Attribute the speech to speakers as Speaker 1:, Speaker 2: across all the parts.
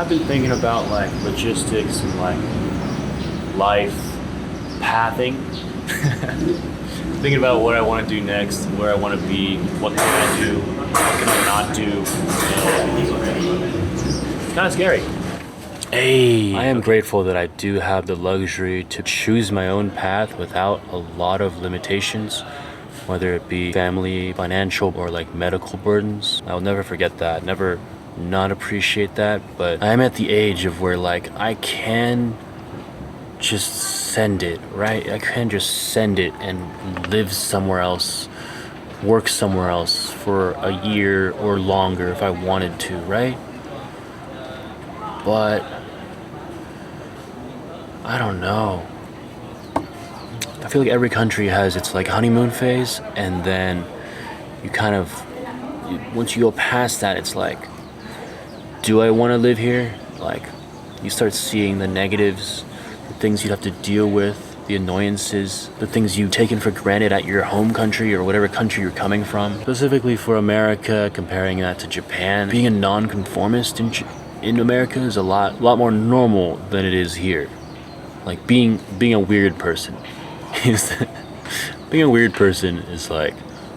Speaker 1: I've been thinking about like logistics and like life pathing. Thinking about what I want to do next, where I want to be, what can I do, what can I not do. It's kind of scary. Hey, I am grateful that I do have the luxury to choose my own path without a lot of limitations, whether it be family, financial, or like medical burdens. I'll never forget that, never not appreciate that, but I'm at the age of where like I can just send it, right? I can just send it and live somewhere else, work somewhere else for a year or longer if I wanted to, right? But I don't know. I feel like every country has its like honeymoon phase, and then you kind of, once you go past that, it's like, do I want to live here? Like, you start seeing the negatives, the things you'd have to deal with, the annoyances, the things you've taken for granted at your home country or whatever country you're coming from. Specifically for America, comparing that to Japan, being a non-conformist in America is a lot more normal than it is here. Like being a weird person is being a weird person is like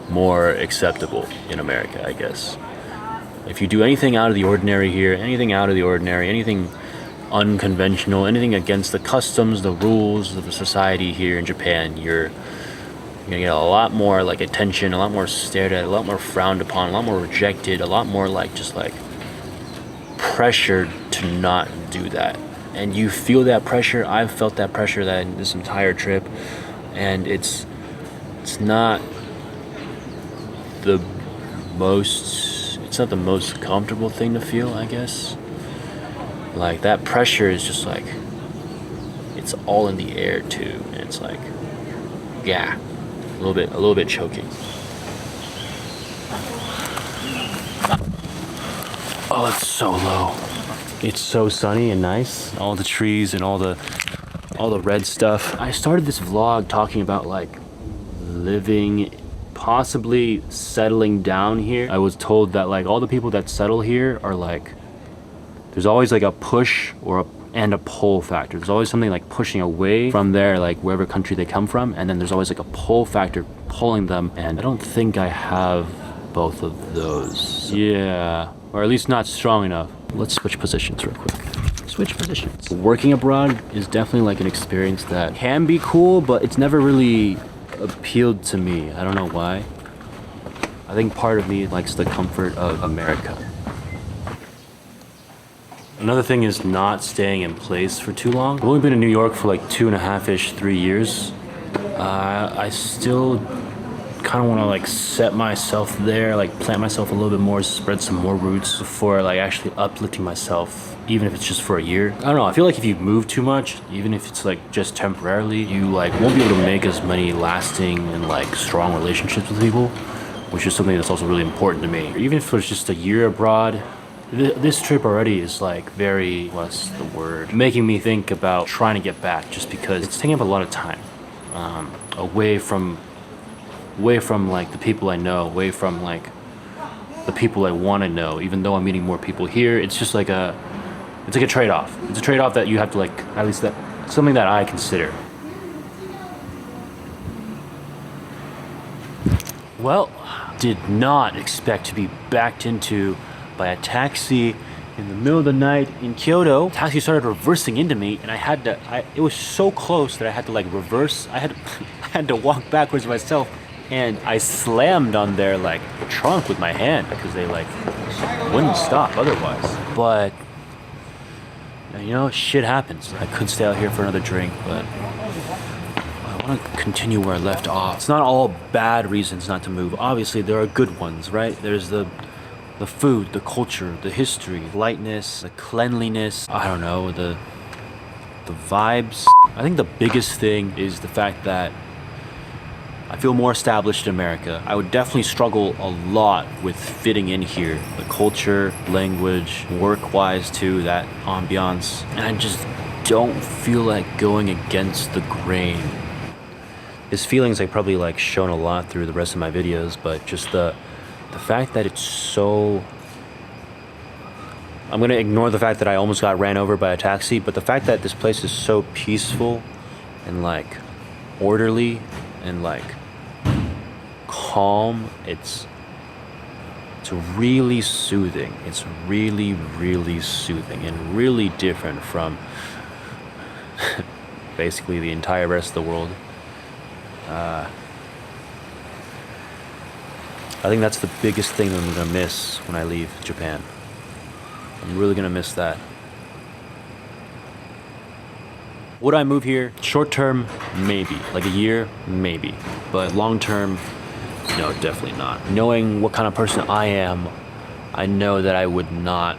Speaker 1: more acceptable in America, I guess. If you do anything out of the ordinary here, anything unconventional, anything against the customs, the rules of the society here in Japan, you're gonna get a lot more like attention, a lot more stared at, a lot more frowned upon, a lot more rejected, a lot more like just like pressured to not do that. And you feel that pressure. I've felt that pressure that this entire trip, and it's not the most comfortable thing to feel, I guess. Like that pressure is just like, it's all in the air too, and it's like, yeah, a little bit choking. Oh, it's so low. It's so sunny and nice. All the trees and all the red stuff. I started this vlog talking about like living, possibly settling down here. I was told that like all the people that settle here are like, there's always like a push and a pull factor. There's always something like pushing away from their like wherever country they come from, and then there's always like a pull factor pulling them, and I don't think I have both of those. Yeah, or at least not strong enough. Let's switch positions real quick. Switch positions. Working abroad is definitely like an experience that can be cool, but it's never really appealed to me. I don't know why. I think part of me likes the comfort of America. Another thing is not staying in place for too long. I've only been in New York for like 2.5-ish, 3 years. I still kind of want to like set myself there, like plant myself a little bit more, spread some more roots before like actually uplifting myself, even if it's just for a year. I don't know, I feel like if you move too much, even if it's like just temporarily, you like won't be able to make as many lasting and like strong relationships with people, which is something that's also really important to me. Even if it's just a year abroad, this trip already is like very, what's the word, making me think about trying to get back, just because it's taking up a lot of time, away from like the people I know, away from like the people I want to know. Even though I'm meeting more people here, it's just like it's like a trade-off. It's a trade-off that you have to like, at least that's something that I consider. Well, did not expect to be backed into by a taxi in the middle of the night in Kyoto. Taxi started reversing into me, and it was so close that I had to like reverse. I had to walk backwards myself, and I slammed on their like trunk with my hand because they like wouldn't stop otherwise. But you know, shit happens. I could stay out here for another drink, but I want to continue where I left off. It's not all bad reasons not to move. Obviously, there are good ones, right? There's the food, the culture, the history, lightness, the cleanliness, I don't know, the vibes. I think the biggest thing is the fact that I feel more established in America. I would definitely struggle a lot with fitting in here. The culture, language, work-wise too, that ambiance. And I just don't feel like going against the grain. This feeling's like probably like shown a lot through the rest of my videos, but just the fact that it's so I'm gonna ignore the fact that I almost got ran over by a taxi, but the fact that this place is so peaceful and like orderly and like calm, it's really soothing. It's really, really soothing and really different from basically the entire rest of the world. I think that's the biggest thing that I'm gonna miss when I leave Japan. I'm really gonna miss that. Would I move here? Short term, maybe. Like a year, maybe. But long term, no, definitely not. Knowing what kind of person I am, I know that I would not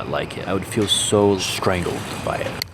Speaker 1: like it. I would feel so strangled by it.